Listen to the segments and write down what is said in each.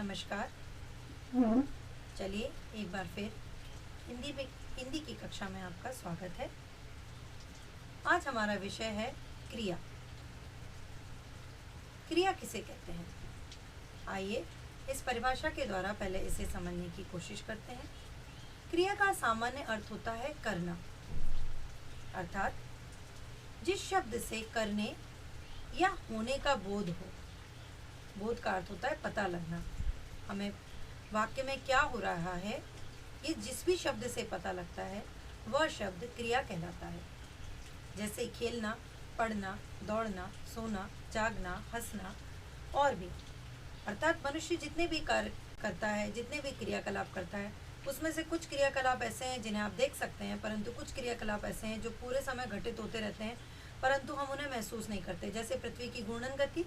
नमस्कार। चलिए एक बार फिर हिंदी की कक्षा में आपका स्वागत है। आज हमारा विषय है क्रिया। क्रिया किसे कहते हैं? आइए इस परिभाषा के द्वारा पहले इसे समझने की कोशिश करते हैं। क्रिया का सामान्य अर्थ होता है करना, अर्थात जिस शब्द से करने या होने का बोध हो। बोध का अर्थ होता है पता लगना। हमें वाक्य में क्या हो रहा है ये जिस भी शब्द से पता लगता है वह शब्द क्रिया कहलाता है। जैसे खेलना, पढ़ना, दौड़ना, सोना, जागना, हंसना और भी। अर्थात मनुष्य जितने भी कार्य करता है, जितने भी क्रियाकलाप करता है, उसमें से कुछ क्रियाकलाप ऐसे हैं जिन्हें आप देख सकते हैं, परंतु कुछ क्रियाकलाप ऐसे हैं जो पूरे समय घटित होते रहते हैं परंतु हम उन्हें महसूस नहीं करते। जैसे पृथ्वी की घूर्णन गति,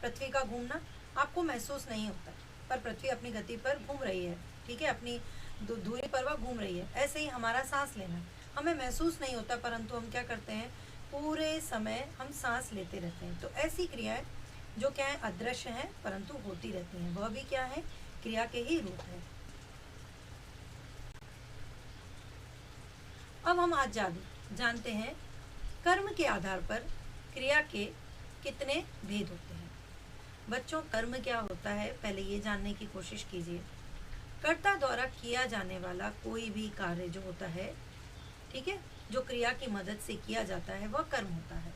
पृथ्वी का घूमना आपको महसूस नहीं होता, पर पृथ्वी अपनी गति पर घूम रही है, ठीक है, अपनी दूरी पर वह घूम रही है। ऐसे ही हमारा सांस लेना हमें महसूस नहीं होता, परंतु हम क्या करते हैं, पूरे समय हम सांस लेते रहते हैं। तो ऐसी क्रियाएं जो क्या है, अदृश्य हैं परंतु होती रहती हैं, वह भी क्या है, क्रिया के ही रूप है। अब हम आज जानते हैं कर्म के आधार पर क्रिया के कितने भेद होते हैं। बच्चों, कर्म क्या होता है पहले ये जानने की कोशिश कीजिए। कर्ता द्वारा किया जाने वाला कोई भी कार्य जो होता है, ठीक है, जो क्रिया की मदद से किया जाता है वह कर्म होता है।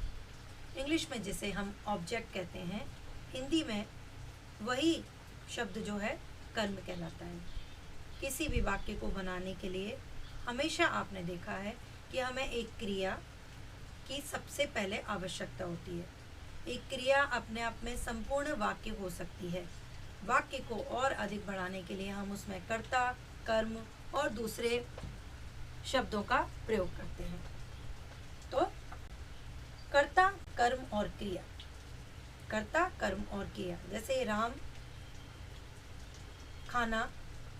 इंग्लिश में जिसे हम ऑब्जेक्ट कहते हैं, हिंदी में वही शब्द जो है कर्म कहलाता है। किसी भी वाक्य को बनाने के लिए हमेशा आपने देखा है कि हमें एक क्रिया की सबसे पहले आवश्यकता होती है। एक क्रिया अपने आप में संपूर्ण वाक्य हो सकती है। वाक्य को और अधिक बढ़ाने के लिए हम उसमें कर्ता, कर्म और दूसरे शब्दों का प्रयोग करते हैं। तो कर्ता, कर्म और क्रिया। कर्ता, कर्म और क्रिया। जैसे राम खाना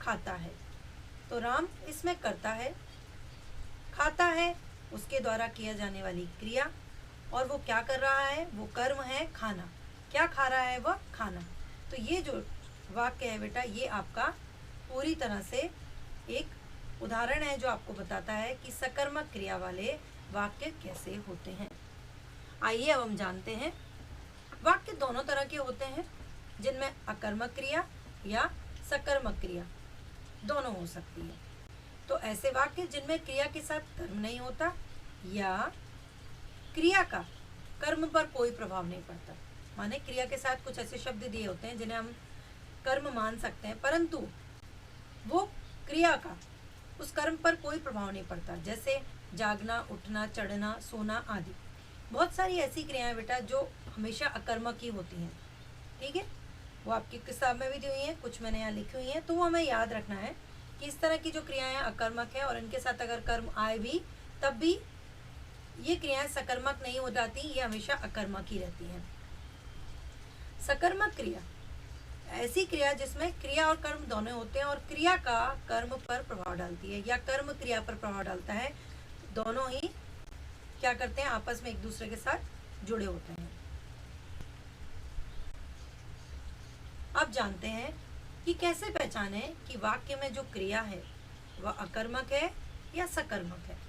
खाता है, तो राम इसमें कर्ता है, खाता है उसके द्वारा किया जाने वाली क्रिया, और वो क्या कर रहा है, वो कर्म है खाना। क्या खा रहा है, वह खाना। तो ये जो वाक्य है बेटा, ये आपका पूरी तरह से एक उदाहरण है जो आपको बताता है कि सकर्मक क्रिया वाले वाक्य कैसे होते हैं। आइए अब हम जानते हैं। वाक्य दोनों तरह के होते हैं, जिनमें अकर्मक क्रिया या सकर्मक क्रिया दोनों हो सकती है। तो ऐसे वाक्य जिनमें क्रिया के साथ कर्म नहीं होता या क्रिया का कर्म पर कोई प्रभाव नहीं पड़ता, माने क्रिया के साथ कुछ ऐसे शब्द दिए होते हैं जिन्हें हम कर्म मान सकते हैं परंतु वो क्रिया का उस कर्म पर कोई प्रभाव नहीं पड़ता। जैसे जागना, उठना, चढ़ना, सोना आदि। बहुत सारी ऐसी क्रियाएं बेटा जो हमेशा अकर्मक ही होती हैं, ठीक है, वो आपकी किताब में भी दी हुई हैं, कुछ मैंने यहाँ लिखी हुई हैं। तो वो हमें याद रखना है कि इस तरह की जो क्रियाएं अकर्मक है और इनके साथ अगर कर्म आए भी तब भी ये क्रियाएं सकर्मक नहीं हो जाती, ये हमेशा अकर्मक ही रहती हैं। सकर्मक क्रिया ऐसी क्रिया जिसमें क्रिया और कर्म दोनों होते हैं और क्रिया का कर्म पर प्रभाव डालती है या कर्म क्रिया पर प्रभाव डालता है। दोनों ही क्या करते हैं, आपस में एक दूसरे के साथ जुड़े होते हैं। अब जानते हैं कि कैसे पहचाने कि वाक्य में जो क्रिया है वह अकर्मक है या सकर्मक है।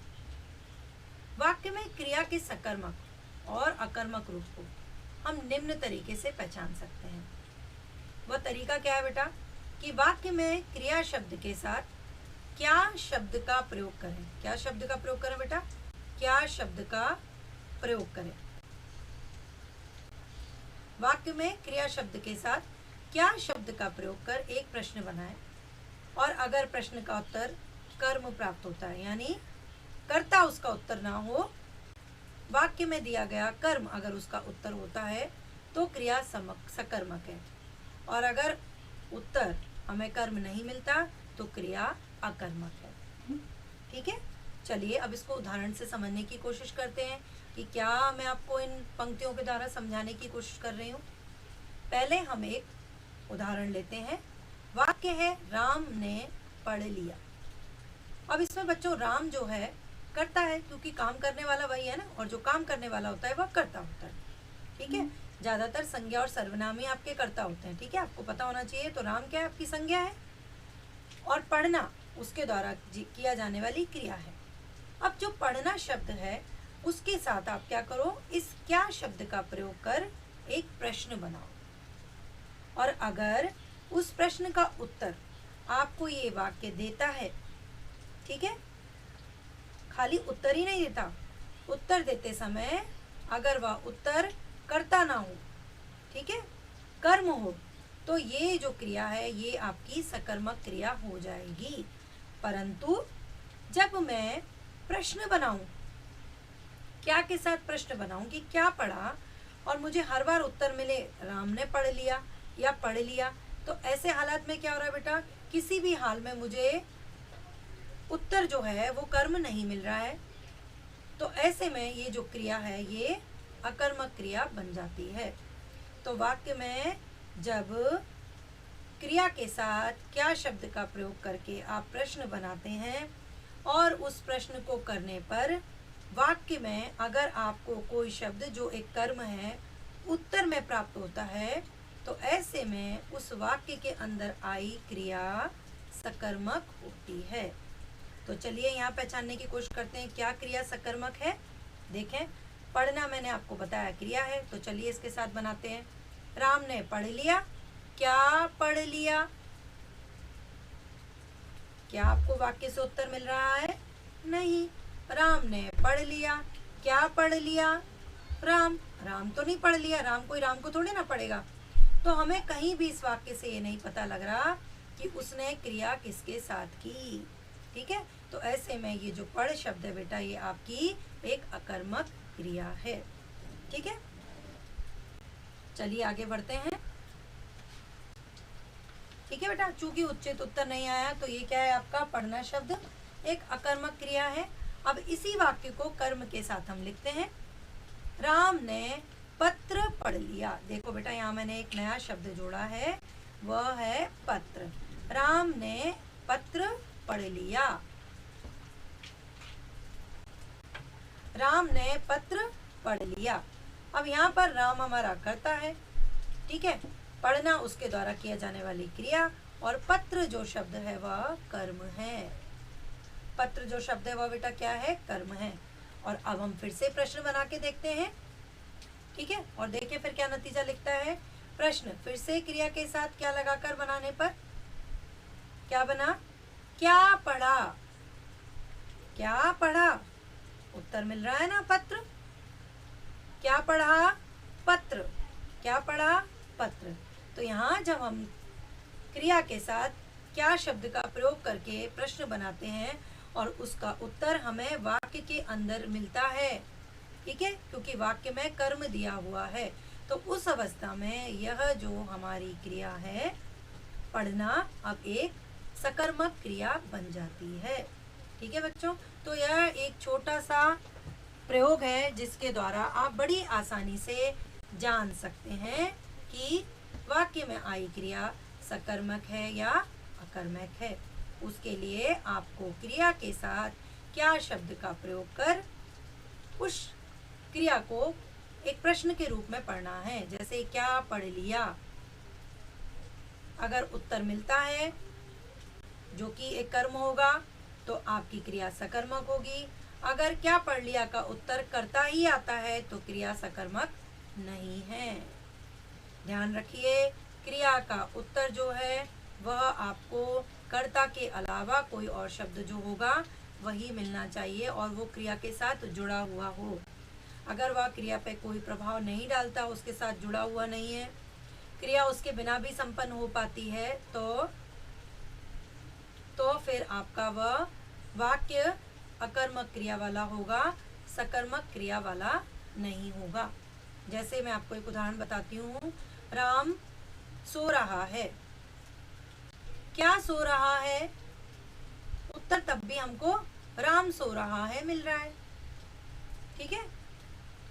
वाक्य में क्रिया के सकर्मक और अकर्मक रूप को हम निम्न तरीके से पहचान सकते हैं। वह तरीका क्या है बेटा, कि वाक्य में क्रिया शब्द के साथ क्या शब्द का प्रयोग करें। क्या शब्द का प्रयोग करें बेटा, क्या शब्द का प्रयोग करें। वाक्य में क्रिया शब्द के साथ क्या शब्द का प्रयोग कर एक प्रश्न बनाएं, और अगर प्रश्न का उत्तर कर्म प्राप्त होता है, यानी कर्ता उसका उत्तर ना हो, वाक्य में दिया गया कर्म अगर उसका उत्तर होता है तो क्रिया सकर्मक है, और अगर उत्तर हमें कर्म नहीं मिलता तो क्रिया अकर्मक है। ठीक है, चलिए अब इसको उदाहरण से समझने की कोशिश करते हैं कि क्या मैं आपको इन पंक्तियों के द्वारा समझाने की कोशिश कर रही हूँ। पहले हम एक उदाहरण लेते हैं। वाक्य है राम ने पढ़ लिया। अब इसमें बच्चों राम जो है करता है, क्योंकि काम करने वाला वही है ना, और जो काम करने वाला होता है वह कर्ता होता है, ठीक है। ज्यादातर संज्ञा और सर्वनाम ही आपके कर्ता होते हैं, ठीक है, आपको पता होना चाहिए। तो राम क्या है, आपकी संज्ञा है, और पढ़ना उसके द्वारा किया जाने वाली क्रिया है। अब जो पढ़ना शब्द है उसके साथ आप क्या करो, इस क्या शब्द का प्रयोग कर एक प्रश्न बनाओ, और अगर उस प्रश्न का उत्तर आपको ये वाक्य देता है, ठीक है, खाली उत्तर ही नहीं देता, उत्तर देते समय अगर वह उत्तर कर्ता ना हो, ठीक है, कर्म हो, तो ये जो क्रिया है ये आपकी सकर्मक क्रिया हो जाएगी। परंतु जब मैं प्रश्न बनाऊं, क्या के साथ प्रश्न बनाऊं कि क्या पढ़ा, और मुझे हर बार उत्तर मिले राम ने पढ़ लिया या पढ़ लिया, तो ऐसे हालात में क्या हो रहा है बेटा, किसी भी हाल में मुझे उत्तर जो है वो कर्म नहीं मिल रहा है, तो ऐसे में ये जो क्रिया है ये अकर्मक क्रिया बन जाती है। तो वाक्य में जब क्रिया के साथ क्या शब्द का प्रयोग करके आप प्रश्न बनाते हैं, और उस प्रश्न को करने पर वाक्य में अगर आपको कोई शब्द जो एक कर्म है उत्तर में प्राप्त होता है, तो ऐसे में उस वाक्य के अंदर आई क्रिया सकर्मक होती है। तो चलिए यहाँ पहचानने की कोशिश करते हैं क्या क्रिया सकर्मक है। देखें, पढ़ना मैंने आपको बताया क्रिया है, तो चलिए इसके साथ बनाते हैं। राम ने पढ़ लिया, क्या पढ़ लिया, क्या आपको वाक्य से उत्तर मिल रहा है? नहीं। राम ने पढ़ लिया, क्या पढ़ लिया, राम तो नहीं पढ़ लिया, कोई राम को थोड़ी ना पढ़ेगा। तो हमें कहीं भी इस वाक्य से ये नहीं पता लग रहा कि उसने क्रिया किसके साथ की, ठीक है। तो ऐसे में ये जो पढ़ शब्द है बेटा, ये आपकी एक अकर्मक क्रिया है, ठीक है। चलिए आगे बढ़ते हैं, ठीक है बेटा। चूंकि उचित उत्तर नहीं आया तो ये क्या है, आपका पढ़ना शब्द एक अकर्मक क्रिया है। अब इसी वाक्य को कर्म के साथ हम लिखते हैं। राम ने पत्र पढ़ लिया। देखो बेटा, यहाँ मैंने एक नया शब्द जोड़ा है, वह है पत्र। राम ने पत्र पढ़ लिया, राम ने पत्र पढ़ लिया। अब यहाँ पर राम हमारा कर्ता है, ठीक है, पढ़ना उसके द्वारा किया जाने वाली क्रिया, और पत्र जो शब्द है वह कर्म है। पत्र जो शब्द है वह बेटा क्या है, कर्म है। और अब हम फिर से प्रश्न बना के देखते हैं, ठीक है, और देखिए फिर क्या नतीजा लिखता है। प्रश्न फिर से क्रिया के साथ क्या लगाकर बनाने पर क्या बना, क्या पढ़ा, क्या पढ़ा, उत्तर मिल रहा है ना, पत्र। क्या पढ़ा, पत्र, क्या पढ़ा, पत्र। तो यहाँ जब हम क्रिया के साथ क्या शब्द का प्रयोग करके प्रश्न बनाते हैं और उसका उत्तर हमें वाक्य के अंदर मिलता है, ठीक है, क्योंकि वाक्य में कर्म दिया हुआ है, तो उस अवस्था में यह जो हमारी क्रिया है पढ़ना अब एक सकर्मक क्रिया बन जाती है, ठीक है बच्चों। तो यह एक छोटा सा प्रयोग है जिसके द्वारा आप बड़ी आसानी से जान सकते हैं कि वाक्य में आई क्रिया सकर्मक है या अकर्मक है। उसके लिए आपको क्रिया के साथ क्या शब्द का प्रयोग कर उस क्रिया को एक प्रश्न के रूप में पढ़ना है। जैसे क्या पढ़ लिया, अगर उत्तर मिलता है जो कि एक कर्म होगा तो आपकी क्रिया सकर्मक होगी। अगर क्या पढ़ लिया का उत्तर कर्ता ही आता है तो क्रिया सकर्मक नहीं है। ध्यान रखिए, क्रिया का उत्तर जो है वह आपको कर्ता के अलावा कोई और शब्द जो होगा वही मिलना चाहिए, और वो क्रिया के साथ जुड़ा हुआ हो। अगर वह क्रिया पे कोई प्रभाव नहीं डालता, उसके साथ जुड़ा हुआ नहीं है, क्रिया उसके बिना भी संपन्न हो पाती है, तो फिर आपका वह वाक्य अकर्मक क्रिया वाला होगा, सकर्मक क्रिया वाला नहीं होगा। जैसे मैं आपको एक उदाहरण बताती हूँ। राम सो रहा है, क्या सो रहा है, उत्तर तब भी हमको राम सो रहा है मिल रहा है, ठीक है,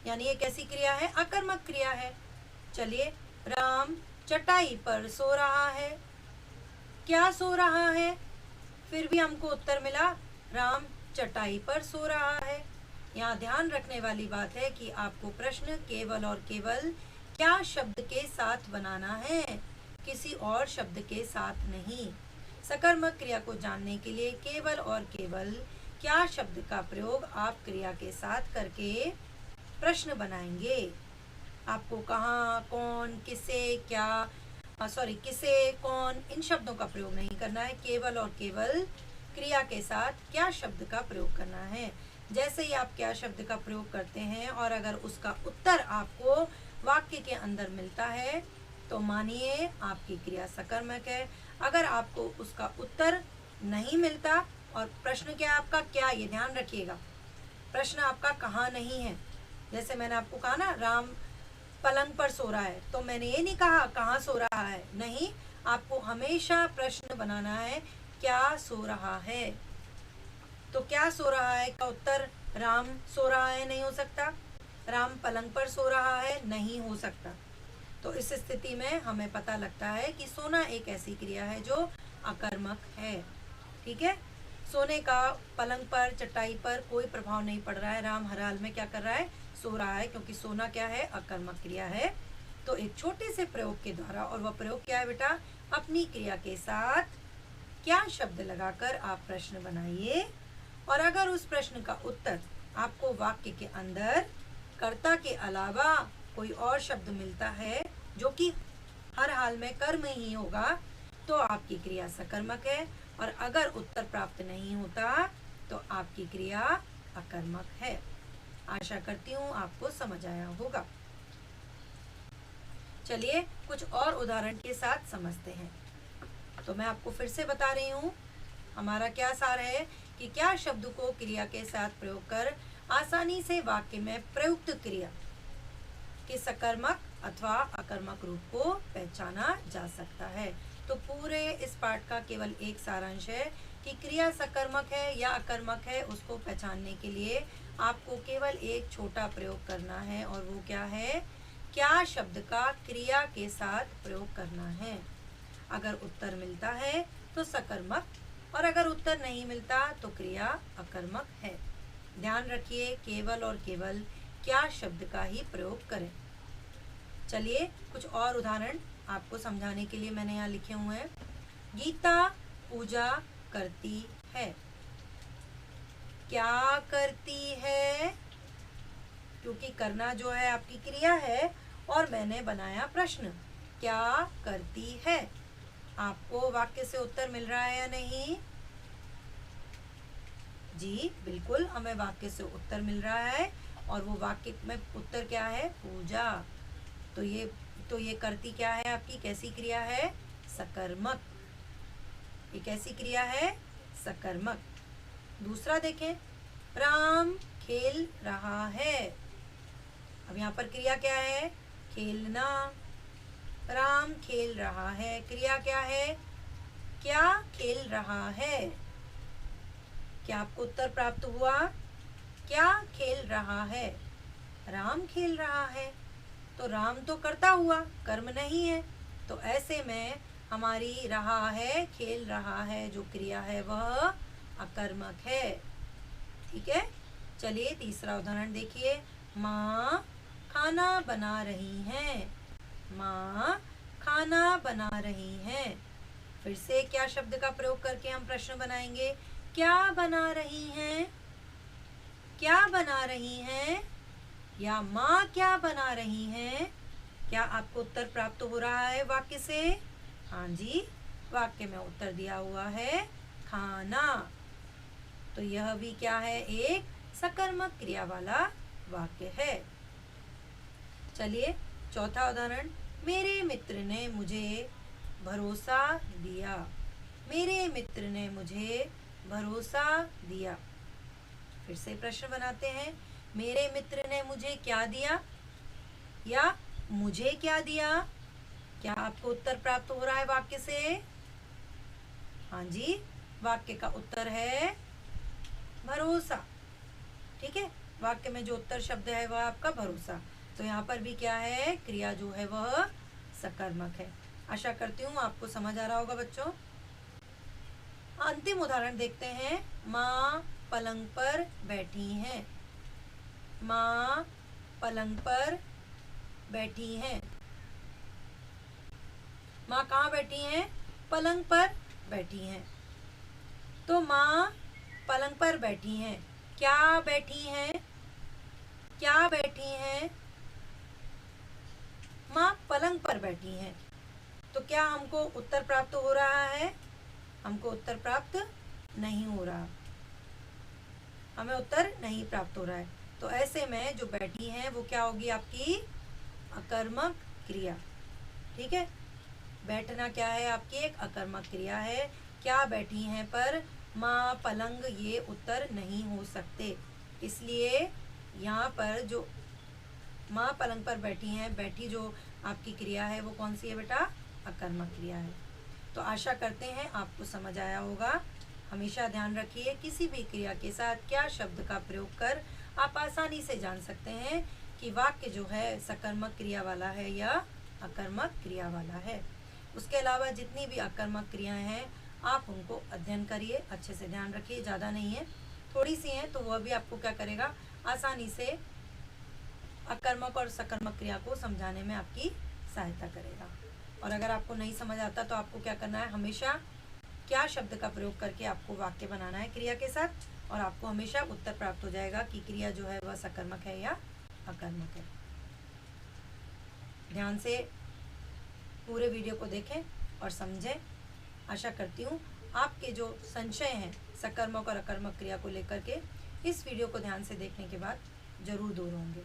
यानी ये कैसी क्रिया है, अकर्मक क्रिया है। चलिए, राम चटाई पर सो रहा है, क्या सो रहा है, फिर भी हमको उत्तर मिला राम चटाई पर सो रहा है। यहाँ ध्यान रखने वाली बात है कि आपको प्रश्न केवल और केवल क्या शब्द के साथ बनाना है, किसी और शब्द के साथ नहीं। सकर्मक क्रिया को जानने के लिए केवल और केवल क्या शब्द का प्रयोग आप क्रिया के साथ करके प्रश्न बनाएंगे। आपको कहाँ, कौन, किसे, क्या, किसे, कौन, इन शब्दों का प्रयोग नहीं करना है। केवल और केवल क्रिया के साथ क्या शब्द का प्रयोग करना है। जैसे ही आप क्या शब्द का प्रयोग करते हैं और अगर उसका उत्तर आपको वाक्य के अंदर मिलता है तो मानिए आपकी क्रिया सकर्मक है। अगर आपको उसका उत्तर नहीं मिलता, और प्रश्न क्या है आपका, क्या, ये ध्यान रखिएगा, प्रश्न आपका कहाँ नहीं है। जैसे मैंने आपको कहा ना, राम पलंग पर सो रहा है, तो मैंने ये नहीं कहा कहाँ सो रहा है, नहीं, आपको हमेशा प्रश्न बनाना है क्या सो रहा है। तो क्या सो रहा है का उत्तर राम सो रहा है नहीं हो सकता, राम पलंग पर सो रहा है नहीं हो सकता। तो इस स्थिति में हमें पता लगता है कि सोना एक ऐसी क्रिया है जो अकर्मक है। ठीक है, सोने का पलंग पर, चटाई पर कोई प्रभाव नहीं पड़ रहा है। राम हर हाल में क्या कर रहा है, सो रहा है, क्योंकि सोना क्या है, अकर्मक क्रिया है। तो एक छोटे से प्रयोग के द्वारा, और वह प्रयोग क्या है बेटा, अपनी क्रिया के साथ क्या शब्द लगाकर आप प्रश्न बनाइए, और अगर उस प्रश्न का उत्तर आपको वाक्य के अंदर कर्ता के अलावा कोई और शब्द मिलता है जो कि हर हाल में कर्म ही होगा, तो आपकी क्रिया सकर्मक है, और अगर उत्तर प्राप्त नहीं होता तो आपकी क्रिया अकर्मक है। आशा करती हूँ आपको समझ आया होगा। चलिए कुछ और उदाहरण के साथ समझते हैं। तो मैं आपको फिर से बता रही हूँ, हमारा क्या सार है कि क्या शब्द को क्रिया के साथ प्रयोग कर आसानी से वाक्य में प्रयुक्त क्रिया के सकर्मक अथवा अकर्मक रूप को पहचाना जा सकता है। तो पूरे इस पाठ का केवल एक सारांश है कि क्रिया सकर्मक है या अकर्मक है, उसको पहचानने के लिए आपको केवल एक छोटा प्रयोग करना है, और वो क्या है, क्या शब्द का क्रिया के साथ प्रयोग करना है। अगर उत्तर मिलता है तो सकर्मक, और अगर उत्तर नहीं मिलता तो क्रिया अकर्मक है। ध्यान रखिए, केवल और केवल क्या शब्द का ही प्रयोग करें। चलिए कुछ और उदाहरण आपको समझाने के लिए मैंने यहाँ लिखे हुए हैं। गीता पूजा करती है, क्या करती है, क्योंकि करना जो है आपकी क्रिया है, और मैंने बनाया प्रश्न क्या करती है। आपको वाक्य से उत्तर मिल रहा है या नहीं? जी बिल्कुल, हमें वाक्य से उत्तर मिल रहा है, और वो वाक्य में उत्तर क्या है, पूजा। तो ये करती क्या है आपकी, कैसी क्रिया है, सकर्मक। ये कैसी क्रिया है, सकर्मक। दूसरा देखें, राम खेल रहा है। अब यहाँ पर क्रिया क्या है, खेलना। राम खेल रहा है, क्रिया क्या है, क्या खेल रहा है। क्या आपको उत्तर प्राप्त हुआ, क्या खेल रहा है, राम खेल रहा है। तो राम तो करता हुआ, कर्म नहीं है, तो ऐसे में हमारी रहा है, खेल रहा है जो क्रिया है वह अकर्मक है। ठीक है, चलिए तीसरा उदाहरण देखिए। माँ खाना बना रही हैं, माँ खाना बना रही हैं। फिर से क्या शब्द का प्रयोग करके हम प्रश्न बनाएंगे, क्या बना रही हैं, क्या बना रही हैं, या माँ क्या बना रही हैं। क्या आपको उत्तर प्राप्त हो रहा है वाक्य से? हाँ जी, वाक्य में उत्तर दिया हुआ है खाना। तो यह भी क्या है, एक सकर्मक क्रिया वाला वाक्य है। चलिए चौथा उदाहरण, मेरे मित्र ने मुझे भरोसा दिया, मेरे मित्र ने मुझे भरोसा दिया। फिर से प्रश्न बनाते हैं, मेरे मित्र ने मुझे क्या दिया, या मुझे क्या दिया। क्या आपको उत्तर प्राप्त हो रहा है वाक्य से? हाँ जी, वाक्य का उत्तर है भरोसा। ठीक है, वाक्य में जो उत्तर शब्द है वह आपका भरोसा। तो यहाँ पर भी क्या है, क्रिया जो है वह सकर्मक है। आशा करती हूँ आपको समझ आ रहा होगा बच्चों। अंतिम उदाहरण देखते हैं, माँ पलंग पर बैठी हैं, माँ पलंग पर बैठी हैं। माँ कहाँ बैठी हैं? पलंग पर बैठी हैं। तो माँ पलंग पर बैठी हैं। क्या बैठी हैं? क्या बैठी हैं? माँ पलंग पर बैठी हैं। तो क्या हमको उत्तर प्राप्त हो रहा है? हमको उत्तर प्राप्त नहीं हो रहा, हमें उत्तर नहीं प्राप्त हो रहा है। तो ऐसे में जो बैठी हैं वो क्या होगी? आपकी अकर्मक क्रिया। ठीक है, बैठना क्या है? आपकी एक अकर्मक क्रिया है। क्या बैठी हैं पर माँ पलंग, ये उत्तर नहीं हो सकते। इसलिए यहाँ पर जो माँ पलंग पर बैठी हैं, बैठी जो आपकी क्रिया है वो कौन सी है बेटा? अकर्मक क्रिया है। तो आशा करते हैं आपको समझ आया होगा। हमेशा ध्यान रखिए किसी भी क्रिया के साथ क्या शब्द का प्रयोग कर आप आसानी से जान सकते हैं कि वाक्य जो है सकर्मक क्रिया वाला है या अकर्मक क्रिया वाला है। उसके अलावा जितनी भी अकर्मक क्रियाएं हैं आप उनको अध्ययन करिए, अच्छे से ध्यान रखिए। ज़्यादा नहीं है, थोड़ी सी हैं, तो वह भी आपको क्या करेगा? आसानी से अकर्मक और सकर्मक क्रिया को समझाने में आपकी सहायता करेगा। और अगर आपको नहीं समझ आता तो आपको क्या करना है? हमेशा क्या शब्द का प्रयोग करके आपको वाक्य बनाना है क्रिया के साथ, और आपको हमेशा उत्तर प्राप्त हो जाएगा कि क्रिया जो है वह सकर्मक है या अकर्मक है। ध्यान से पूरे वीडियो को देखें और समझें। आशा करती हूँ आपके जो संशय हैं सकर्मक और अकर्मक क्रिया को लेकर के इस वीडियो को ध्यान से देखने के बाद जरूर दूर होंगे।